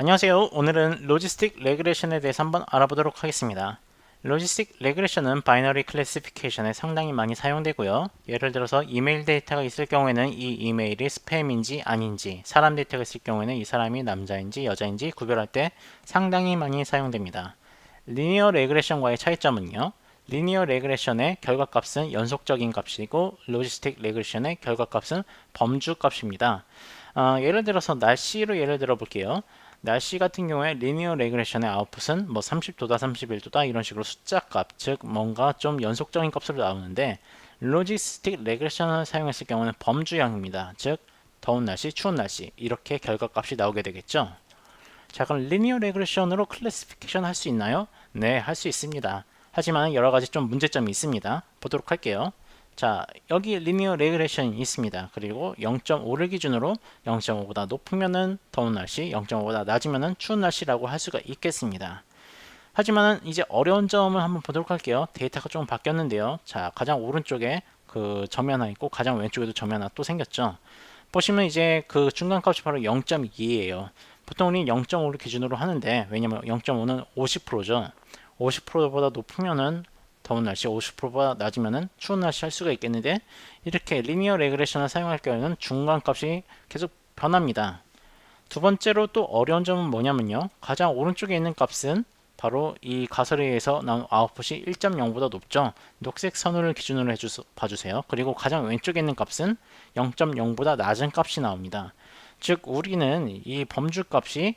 안녕하세요. 오늘은 로지스틱 레그레션에 대해서 한번 알아보도록 하겠습니다. 로지스틱 레그레션은 바이너리 클래시피케이션에 상당히 많이 사용되고요. 예를 들어서 이메일 데이터가 있을 경우에는 이 이메일이 스팸인지 아닌지, 사람 데이터가 있을 경우에는 이 사람이 남자인지 여자인지 구별할 때 상당히 많이 사용됩니다. 리니어 레그레션과의 차이점은요. 리니어 레그레션의 결과값은 연속적인 값이고 로지스틱 레그레션의 결과값은 범주값입니다. 예를 들어서 날씨로 예를 들어 볼게요. 날씨 같은 경우에 리니어 레그레션의 아웃풋은 뭐 30도다, 31도다 이런 식으로 숫자 값, 즉 뭔가 좀 연속적인 값으로 나오는데 로지스틱 레그레션을 사용했을 경우는 범주형입니다. 즉 더운 날씨, 추운 날씨 이렇게 결과값이 나오게 되겠죠. 자, 그럼 리니어 레그레션으로 클래시피케이션 할 수 있나요? 네, 할 수 있습니다. 하지만 여러 가지 좀 문제점이 있습니다. 보도록 할게요. 자, 여기 리니어 레그레션이 있습니다. 그리고 0.5를 기준으로 0.5보다 높으면은 더운 날씨, 0.5보다 낮으면은 추운 날씨라고 할 수가 있겠습니다. 하지만은 이제 어려운 점을 한번 보도록 할게요. 데이터가 좀 바뀌었는데요. 자, 가장 오른쪽에 그 점이 하나 있고 가장 왼쪽에도 점이 하나 또 생겼죠. 보시면 이제 그 중간값이 바로 0.2예요. 보통 우리 0.5를 기준으로 하는데 왜냐면 0.5는 50%죠. 50%보다 높으면은 더운 날씨, 50%보다 낮으면은 추운 날씨 할 수가 있겠는데 이렇게 리니어 레그레션을 사용할 경우에는 중간값이 계속 변합니다. 두 번째로 또 어려운 점은 뭐냐면요. 가장 오른쪽에 있는 값은 바로 이 가설에 의해서 나온 아웃풋이 1.0보다 높죠. 녹색 선을 기준으로 봐주세요. 그리고 가장 왼쪽에 있는 값은 0.0보다 낮은 값이 나옵니다. 즉 우리는 이 범주 값이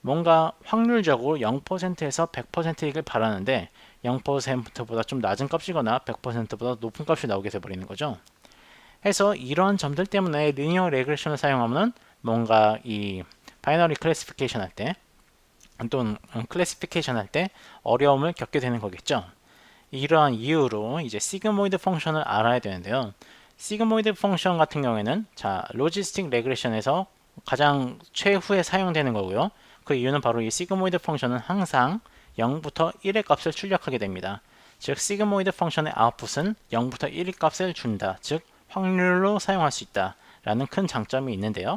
뭔가 확률적으로 0%에서 100%이길 바라는데 0%보다 좀 낮은 값이거나 100%보다 높은 값이 나오게 돼버리는 거죠. 해서 이런 점들 때문에 리니어 레그레션을 사용하면 뭔가 이 바이너리 클래시피케이션 할 때 또는 클래시피케이션 할 때 어려움을 겪게 되는 거겠죠. 이러한 이유로 이제 시그모이드 펑션을 알아야 되는데요. 시그모이드 펑션 같은 경우에는 자 로지스틱 레그레션에서 가장 최후에 사용되는 거고요. 그 이유는 바로 이 시그모이드 펑션은 항상 0부터 1의 값을 출력하게 됩니다. 즉 시그모이드 펑션의 아웃풋은 0부터 1의 값을 준다. 즉 확률로 사용할 수 있다 라는 큰 장점이 있는데요.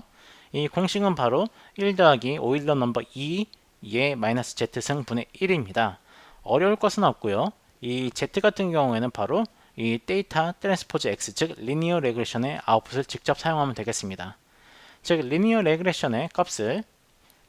이 공식은 바로 1 더하기 오일러 넘버 2의 마이너스 z승 분의 1입니다. 어려울 것은 없고요. 이 z 같은 경우에는 바로 이 데이터 트랜스포즈 x 즉 리니어 레그레션의 아웃풋을 직접 사용하면 되겠습니다. 즉 리니어 레그레션의 값을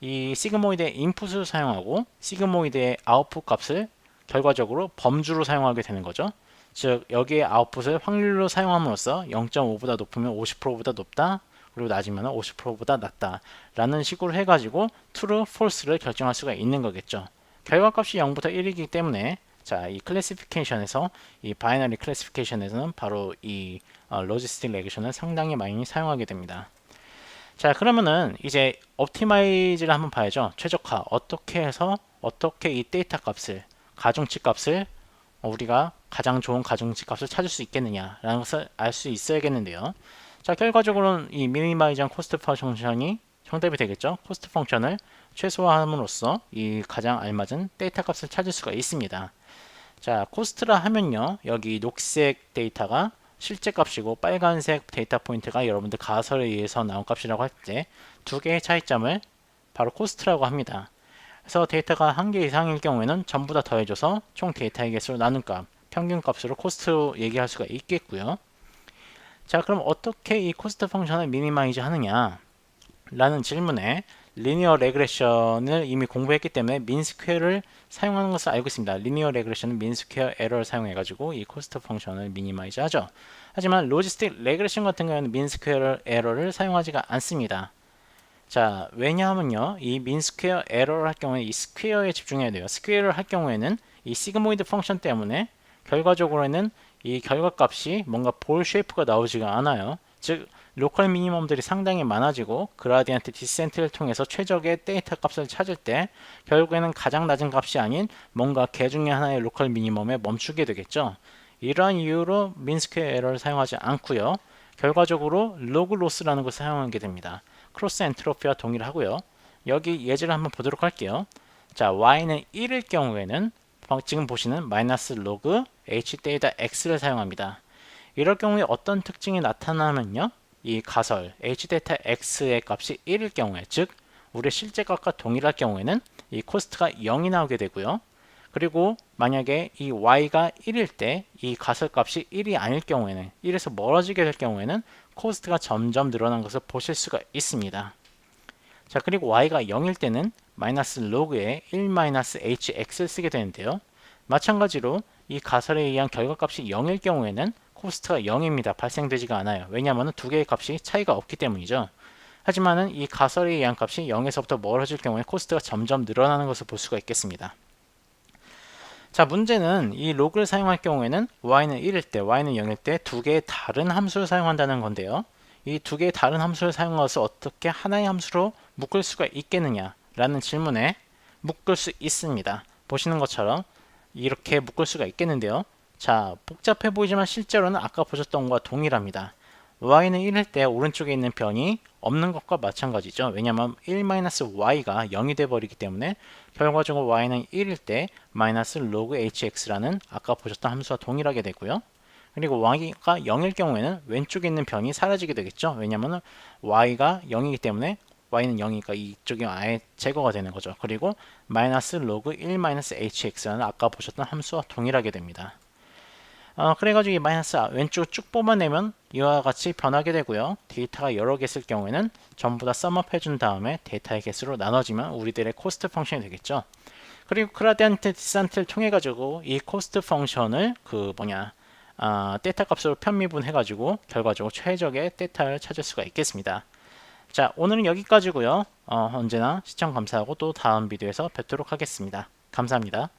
이 시그모이드의 인풋으로 사용하고 시그모이드의 아웃풋 값을 결과적으로 범주로 사용하게 되는 거죠. 즉 여기에 아웃풋을 확률로 사용함으로써 0.5보다 높으면 50%보다 높다 그리고 낮으면 50%보다 낮다 라는 식으로 해가지고 true, false를 결정할 수가 있는 거겠죠. 결과값이 0부터 1이기 때문에 자, 이 클래시피케이션에서 이 바이너리 클래시피케이션에서는 바로 이 로지스틱 레그레션을 상당히 많이 사용하게 됩니다. 자, 그러면은 이제 옵티마이즈를 한번 봐야죠. 최적화 어떻게 해서 어떻게 이 데이터 값을 가중치 값을 우리가 가장 좋은 가중치 값을 찾을 수 있겠느냐라는 것을 알 수 있어야겠는데요. 자, 결과적으로는 이 미니마이징 코스트 펑션이 형답이 되겠죠. 코스트 펑션을 최소화함으로써 이 가장 알맞은 데이터 값을 찾을 수가 있습니다. 자, 코스트라 하면요. 여기 녹색 데이터가 실제 값이고 빨간색 데이터 포인트가 여러분들 가설에 의해서 나온 값이라고 할 때 두 개의 차이점을 바로 코스트라고 합니다. 그래서 데이터가 한 개 이상일 경우에는 전부 다 더해줘서 총 데이터의 개수를 나눈 값, 평균 값으로 코스트로 얘기할 수가 있겠고요. 자, 그럼 어떻게 이 코스트 펑션을 미니마이즈 하느냐 라는 질문에 리니어 레그레션을 이미 공부했기 때문에 민스퀘어를 사용하는 것을 알고 있습니다. 리니어 레그레션은 민스퀘어 에러를 사용해가지고 이 코스트 펑션을 미니마이즈 하죠. 하지만 로지스틱 레그레션 같은 경우에는 민스퀘어 에러를 사용하지가 않습니다. 자, 왜냐하면요, 이 민스퀘어 에러를 할 경우에 이 스퀘어에 집중해야 돼요. 스퀘어를 할 경우에는 이 시그모이드 펑션 때문에 결과적으로는 이 결과값이 뭔가 볼 쉐이프가 나오지가 않아요. 즉 로컬 미니멈들이 상당히 많아지고 그라디언트 디센트를 통해서 최적의 데이터 값을 찾을 때 결국에는 가장 낮은 값이 아닌 뭔가 개 중에 하나의 로컬 미니멈에 멈추게 되겠죠. 이러한 이유로 민스퀘어 에러를 사용하지 않고요. 결과적으로 로그 로스라는 것을 사용하게 됩니다. 크로스 엔트로피와 동일하고요. 여기 예제를 한번 보도록 할게요. 자, y는 1일 경우에는 지금 보시는 마이너스 로그 h 데이터 x를 사용합니다. 이럴 경우에 어떤 특징이 나타나면요. 이 가설 h 데이터 x의 값이 1일 경우에 즉 우리의 실제 값과 동일할 경우에는 이 코스트가 0이 나오게 되고요. 그리고 만약에 이 y가 1일 때 이 가설값이 1이 아닐 경우에는 1에서 멀어지게 될 경우에는 코스트가 점점 늘어난 것을 보실 수가 있습니다. 자, 그리고 y가 0일 때는 마이너스 로그에 1 마이너스 hx를 쓰게 되는데요. 마찬가지로 이 가설에 의한 결과값이 0일 경우에는 코스트가 0입니다. 발생되지가 않아요. 왜냐하면 두 개의 값이 차이가 없기 때문이죠. 하지만은 이 가설에 의한 값이 0에서부터 멀어질 경우에 코스트가 점점 늘어나는 것을 볼 수가 있겠습니다. 자, 문제는 이 로그를 사용할 경우에는 y는 1일 때, y는 0일 때 두 개의 다른 함수를 사용한다는 건데요. 이 두 개의 다른 함수를 사용해서 어떻게 하나의 함수로 묶을 수가 있겠느냐 라는 질문에 묶을 수 있습니다. 보시는 것처럼 이렇게 묶을 수가 있겠는데요. 자, 복잡해 보이지만 실제로는 아까 보셨던 것과 동일합니다. y는 1일 때 오른쪽에 있는 변이 없는 것과 마찬가지죠. 왜냐하면 1-y가 0이 돼버리기 때문에 결과적으로 y는 1일 때 마이너스 로그 hx라는 아까 보셨던 함수와 동일하게 되고요. 그리고 y가 0일 경우에는 왼쪽에 있는 변이 사라지게 되겠죠. 왜냐하면 y가 0이기 때문에 y는 0이니까 이쪽이 아예 제거가 되는 거죠. 그리고 마이너스 로그 1 마이너스 hx라는 아까 보셨던 함수와 동일하게 됩니다. 그래가지고 이 마이너스 왼쪽 쭉 뽑아내면 이와 같이 변하게 되고요. 데이터가 여러 개 있을 경우에는 전부 다 썸업 해준 다음에 데이터의 개수로 나눠지면 우리들의 코스트 펑션이 되겠죠. 그리고 그라디언트 디센트를 통해 가지고 이 코스트 펑션을 데이터 값으로 편미분 해가지고 결과적으로 최적의 데이터를 찾을 수가 있겠습니다. 자, 오늘은 여기까지고요. 언제나 시청 감사하고 또 다음 비디오에서 뵙도록 하겠습니다. 감사합니다.